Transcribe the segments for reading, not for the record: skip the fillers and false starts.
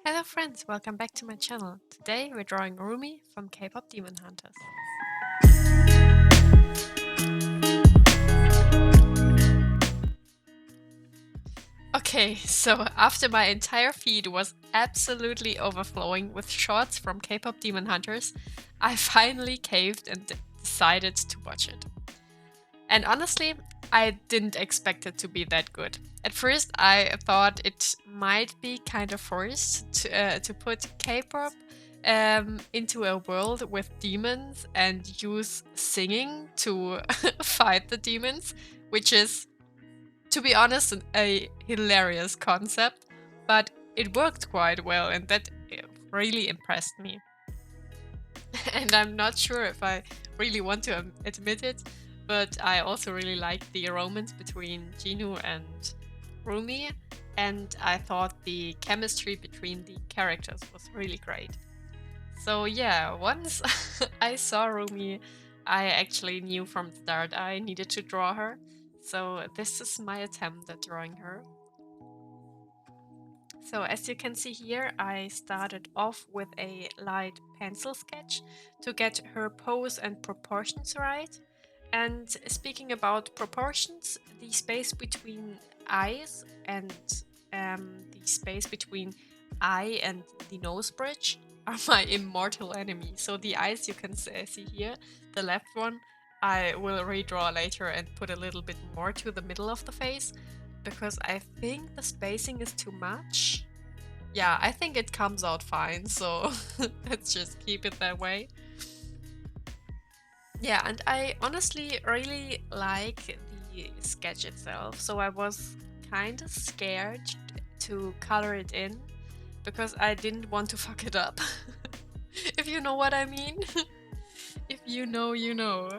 Hello friends, welcome back to my channel. Today we're drawing Rumi from Kpop Demon Hunters. Okay, so after my entire feed was absolutely overflowing with shorts from Kpop Demon Hunters, I finally caved and decided to watch it. And honestly, I didn't expect it to be that good. At first, I thought it might be kind of forced to put K-pop into a world with demons and use singing to fight the demons, which is, to be honest, a hilarious concept. But it worked quite well, and that really impressed me. And I'm not sure if I really want to admit it, but I also really liked the romance between Jinu and Rumi, and I thought the chemistry between the characters was really great. So yeah, once I saw Rumi, I actually knew from the start I needed to draw her. So this is my attempt at drawing her. So as you can see here, I started off with a light pencil sketch to get her pose and proportions right. And speaking about proportions, the space between eyes and the space between eye and the nose bridge are my immortal enemy. So the eyes you can see here, the left one, I will redraw later and put a little bit more to the middle of the face because I think the spacing is too much. Yeah, I think it comes out fine, so let's just keep it that way. Yeah, and I honestly really like the sketch itself, so I was kind of scared to color it in because I didn't want to fuck it up. If you know what I mean. If you know, you know.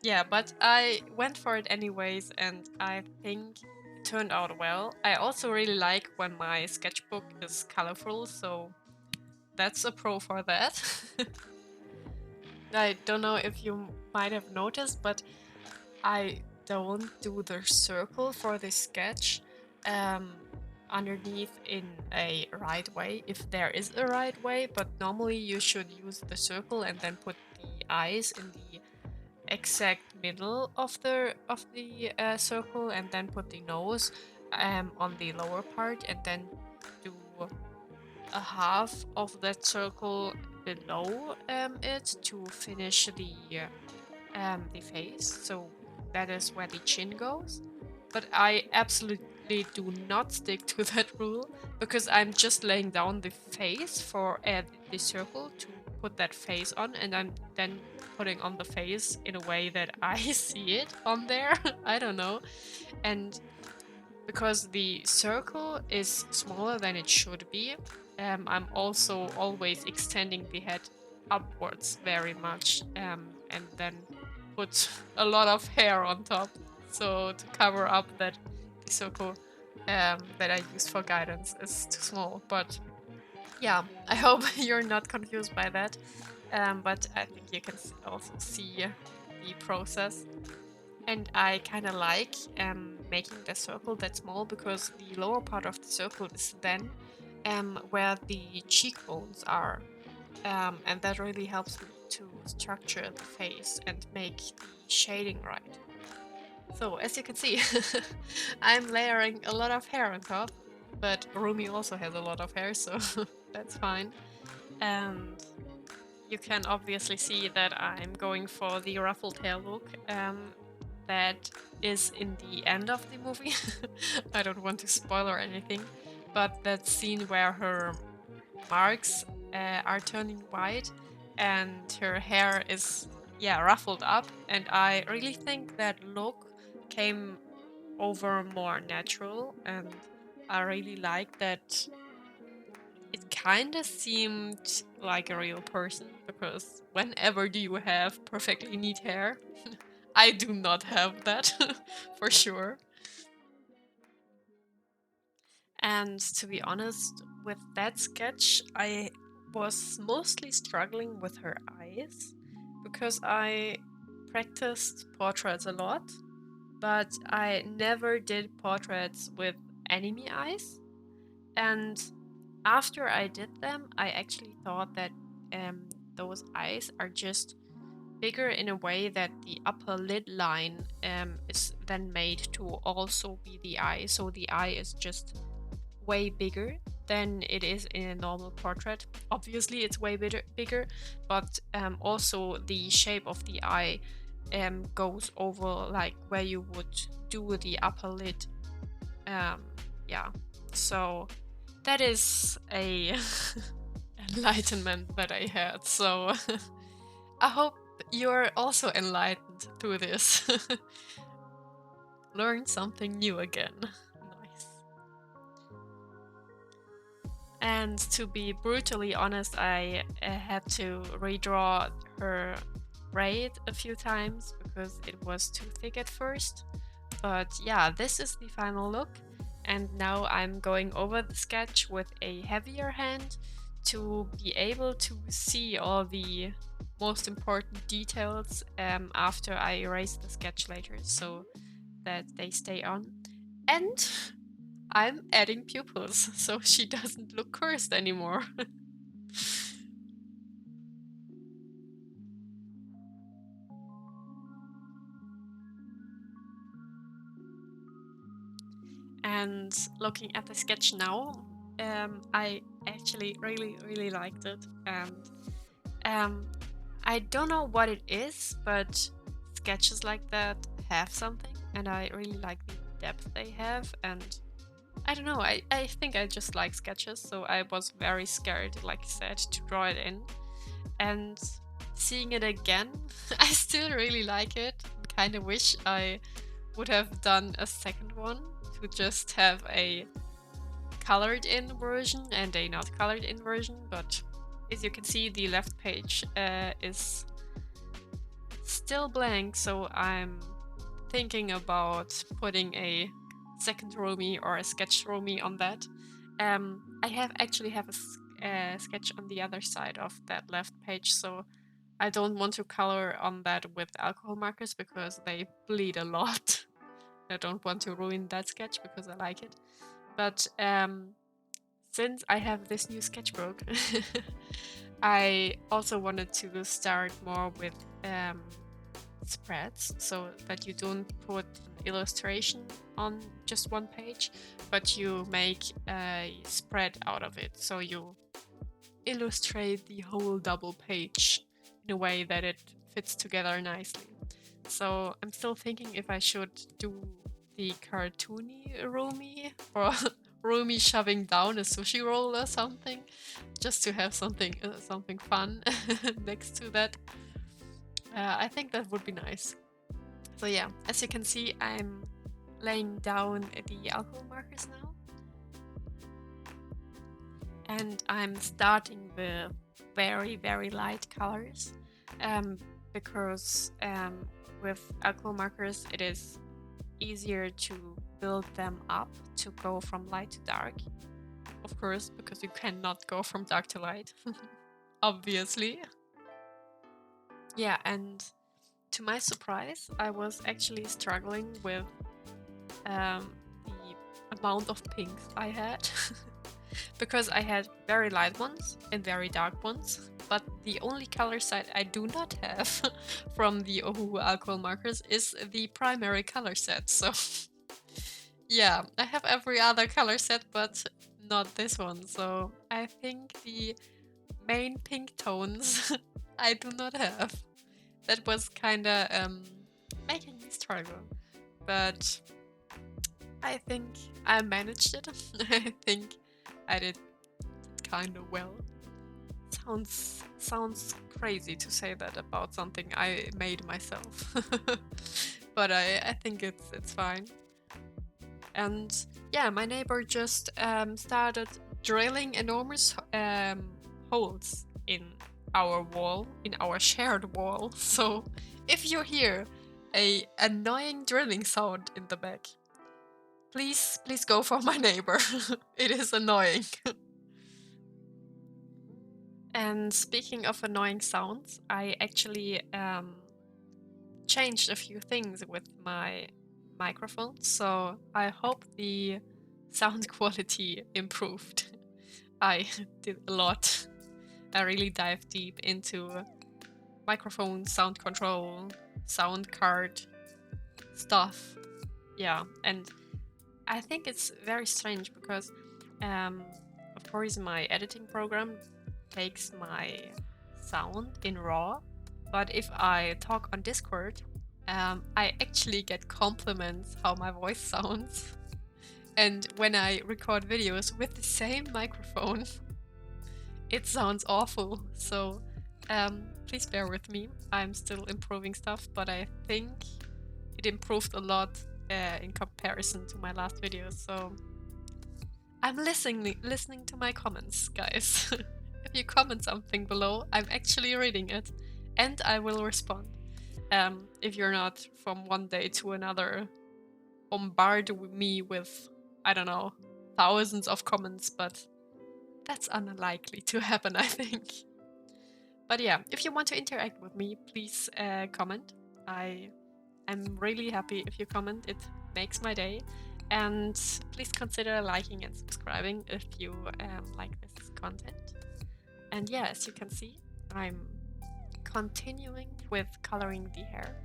Yeah, but I went for it anyways, and I think it turned out well. I also really like when my sketchbook is colorful, so that's a pro for that. I don't know if you might have noticed, but I don't do the circle for the sketch um, underneath in a right way, if there is a right way, but normally you should use the circle and then put the eyes in the exact middle of the circle and then put the nose on the lower part and then do a half of that circle below it to finish the face. So that is where the chin goes. But I absolutely do not stick to that rule because I'm just laying down the face for the circle to put that face on, and I'm then putting on the face in a way that I see it on there. I don't know. And because the circle is smaller than it should be, I'm also always extending the head upwards very much, and then put a lot of hair on top, so to cover up that the circle that I use for guidance is too small. But yeah, I hope you're not confused by that. But I think you can also see the process. And I kind of like making the circle that small because the lower part of the circle is then where the cheekbones are. And that really helps me to structure the face and make the shading right. So as you can see, I'm layering a lot of hair on top, but Rumi also has a lot of hair, so that's fine. And you can obviously see that I'm going for the ruffled hair look that is in the end of the movie. I don't want to spoil or anything, but that scene where her marks are turning white and her hair is, yeah, ruffled up, and I really think that look came over more natural, and I really like that it kind of seemed like a real person, because whenever do you have perfectly neat hair? I do not have that, for sure. And to be honest, with that sketch, I was mostly struggling with her eyes because I practiced portraits a lot, but I never did portraits with anime eyes. And after I did them, I actually thought that those eyes are just bigger in a way that the upper lid line is then made to also be the eye. So the eye is just way bigger than it is in a normal portrait. Obviously, it's way bigger, but also the shape of the eye goes over like where you would do the upper lid. Yeah, so that is a enlightenment that I had. So I hope you're also enlightened through this. Learn something new again. Nice. And to be brutally honest, I had to redraw her braid a few times because it was too thick at first. But yeah, this is the final look. And now I'm going over the sketch with a heavier hand to be able to see all the most important details after I erase the sketch later so that they stay on. And I'm adding pupils so she doesn't look cursed anymore. And looking at the sketch now, I actually really liked it. And I don't know what it is, but sketches like that have something, and I really like the depth they have. And I don't know, I think I just like sketches, so I was very scared, like I said, to draw it in. And seeing it again, I still really like it. Kind of wish I would have done a second one to just have a colored in version and a not colored in version, but as you can see, the left page is still blank, so I'm thinking about putting a second Roomie or a sketch Roomie on that. I actually have a sketch on the other side of that left page, so I don't want to color on that with alcohol markers because they bleed a lot. I don't want to ruin that sketch because I like it. But since I have this new sketchbook, I also wanted to start more with spreads so that you don't put an illustration on just one page, but you make a spread out of it. So you illustrate the whole double page in a way that it fits together nicely. So I'm still thinking if I should do the cartoony Rumi or Rumi shoving down a sushi roll or something, just to have something fun next to that. I think that would be nice. So yeah, as you can see, I'm laying down the alcohol markers now. And I'm starting with very light colors because with alcohol markers it is easier to build them up to go from light to dark. Of course, because you cannot go from dark to light, obviously. Yeah, and to my surprise, I was actually struggling with the amount of pinks I had. Because I had very light ones and very dark ones, but the only color set I do not have from the OHUHU alcohol markers is the primary color set. So yeah, I have every other color set, but not this one. So I think the main pink tones I do not have. That was kinda making me struggle, but I think I managed it. I think I did kind of well. Sounds crazy to say that about something I made myself, but I think it's fine. And yeah, my neighbor just started drilling enormous holes in our wall, in our shared wall. So if you hear a annoying drilling sound in the back, please go for my neighbor. It is annoying. And speaking of annoying sounds, I actually changed a few things with my microphone, so I hope the sound quality improved. I did a lot. I really dived deep into microphone, sound control, sound card stuff. Yeah, and I think it's very strange because, of course, my editing program takes my sound in RAW, but if I talk on Discord, I actually get compliments how my voice sounds. And when I record videos with the same microphone, it sounds awful. So please bear with me. I'm still improving stuff, but I think it improved a lot in comparison to my last videos. So I'm listening to my comments, guys. If you comment something below, I'm actually reading it, and I will respond. If you're not from one day to another bombard me with, I don't know, thousands of comments, but that's unlikely to happen, I think. But yeah, if you want to interact with me, please comment. I'm really happy if you comment. It makes my day. And please consider liking and subscribing if you like this content. And yeah, as you can see, I'm continuing with coloring the hair.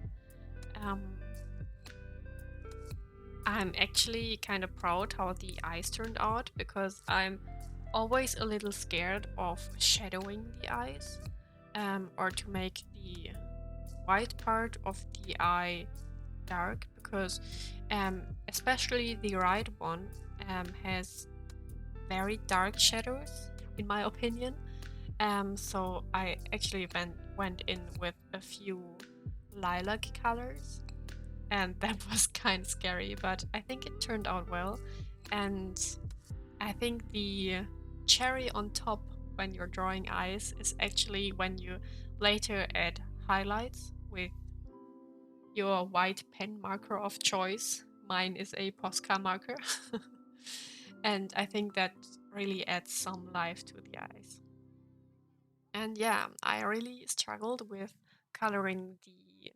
I'm actually kind of proud how the eyes turned out because I'm always a little scared of shadowing the eyes, or to make the white part of the eye dark, because especially the right one has very dark shadows in my opinion. So I actually went in with a few lilac colors, and that was kind of scary, but I think it turned out well. And I think the cherry on top when you're drawing eyes is actually when you later add highlights with your white pen marker of choice. Mine is a Posca marker. And I think that really adds some life to the eyes. And yeah, I really struggled with coloring the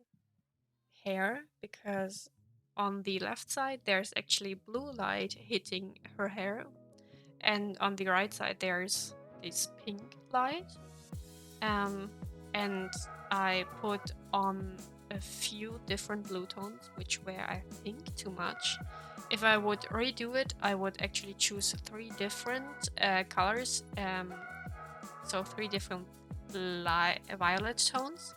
hair because on the left side there's actually blue light hitting her hair, and on the right side there's this pink light. And I put on a few different blue tones, which were, I think, too much. If I would redo it, I would actually choose 3 different colors, so 3 different violet tones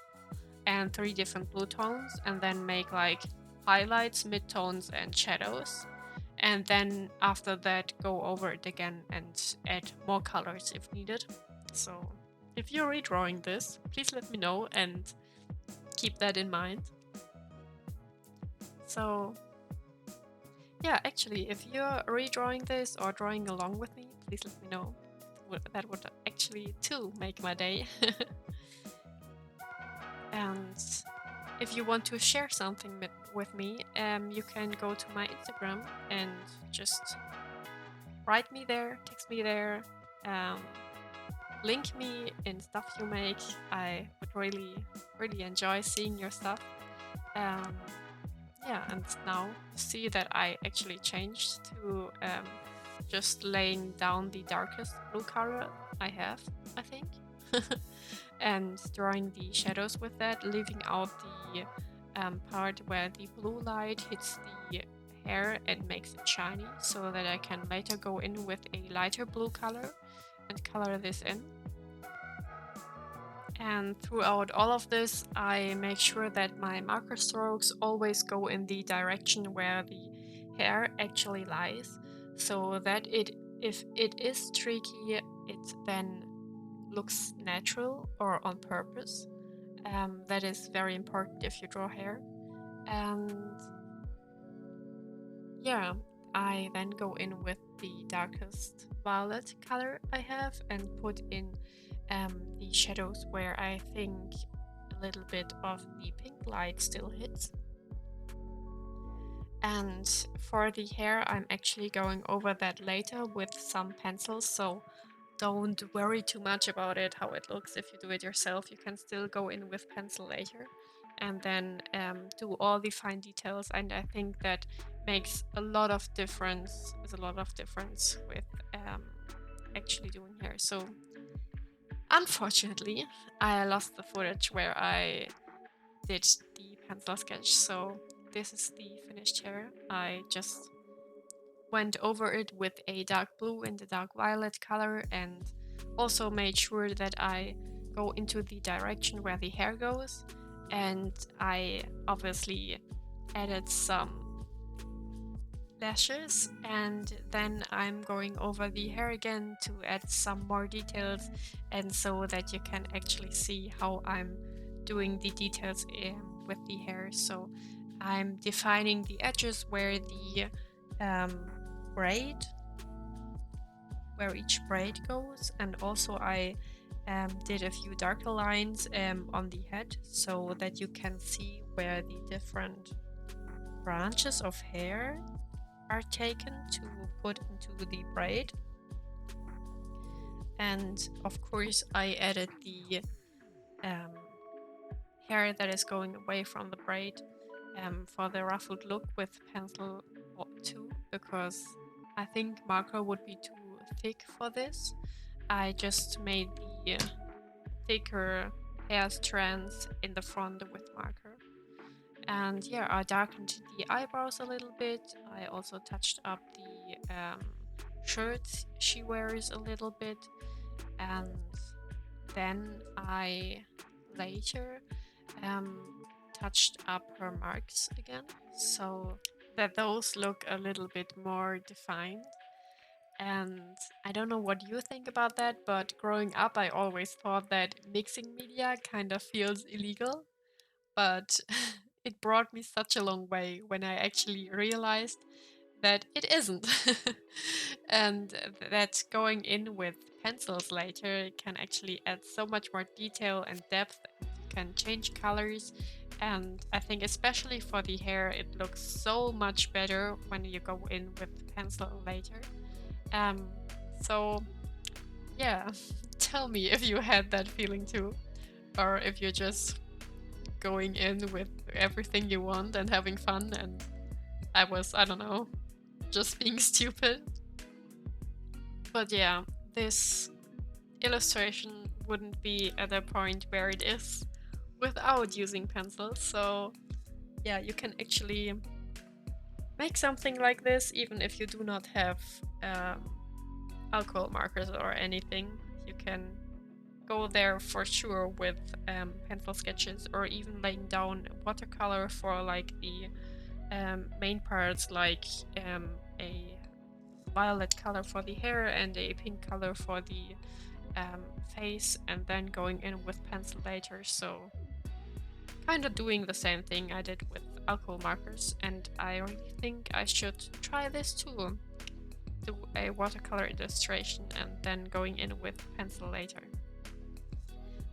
and 3 different blue tones, and then make like highlights, midtones, and shadows. And then after that, go over it again and add more colors if needed. So if you're redrawing this, please let me know and keep that in mind. So yeah, actually, if you're redrawing this or drawing along with me, please let me know. That would actually too make my day. And if you want to share something with me, you can go to my Instagram and just write me there, text me there, link me in stuff you make. I would really enjoy seeing your stuff. Yeah, and now you see that I actually changed to just laying down the darkest blue color I have, I think. And drawing the shadows with that, leaving out the part where the blue light hits the hair and makes it shiny, so that I can later go in with a lighter blue color and color this in. And throughout all of this, I make sure that my marker strokes always go in the direction where the hair actually lies, so that if it is streaky, it then looks natural or on purpose. That is very important if you draw hair. And yeah, I then go in with the darkest violet color I have and put in the shadows where I think a little bit of the pink light still hits. And for the hair, I'm actually going over that later with some pencils, so don't worry too much about it, how it looks. If you do it yourself, you can still go in with pencil later and then do all the fine details. And I think that makes a lot of difference with actually doing here. So unfortunately, I lost the footage where I did the pencil sketch. So this is the finished hair. I just went over it with a dark blue and a dark violet color, and also made sure that I go into the direction where the hair goes. And I obviously added some lashes, and then I'm going over the hair again to add some more details, and so that you can actually see how I'm doing the details with the hair. So I'm defining the edges where the braid, where each braid goes, and also I did a few darker lines on the head so that you can see where the different branches of hair are taken to put into the braid. And of course I added the hair that is going away from the braid for the ruffled look with pencil 2, because I think marker would be too thick for this. I just made the thicker hair strands in the front with marker. And yeah, I darkened the eyebrows a little bit. I also touched up the shirts she wears a little bit. And then I later touched up her marks again, so that those look a little bit more defined. And I don't know what you think about that, but growing up I always thought that mixing media kind of feels illegal, but it brought me such a long way when I actually realized that it isn't. And that going in with pencils later can actually add so much more detail and depth. You can change colors, and I think especially for the hair it looks so much better when you go in with pencil later. Um, so yeah, tell me if you had that feeling too, or if you're just going in with everything you want and having fun, and I don't know, just being stupid. But yeah, this illustration wouldn't be at a point where it is without using pencils. So yeah, you can actually make something like this even if you do not have alcohol markers or anything. You can go there for sure with pencil sketches, or even laying down watercolor for like the main parts, like a violet color for the hair and a pink color for the face, and then going in with pencil later. So kind of doing the same thing I did with alcohol markers, and I really think I should try this too. Do a watercolor illustration and then going in with pencil later.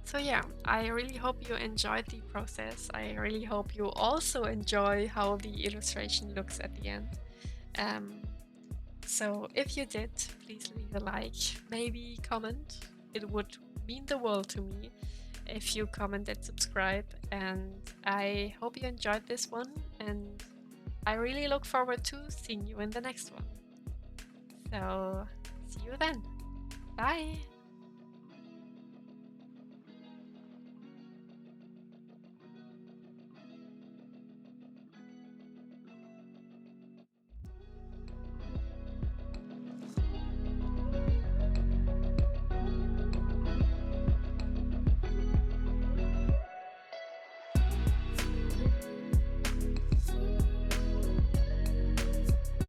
So yeah, I really hope you enjoyed the process. I really hope you also enjoy how the illustration looks at the end. So if you did, please leave a like, maybe comment. It would mean the world to me if you comment and subscribe. And I hope you enjoyed this one, and I really look forward to seeing you in the next one. So see you then. Bye!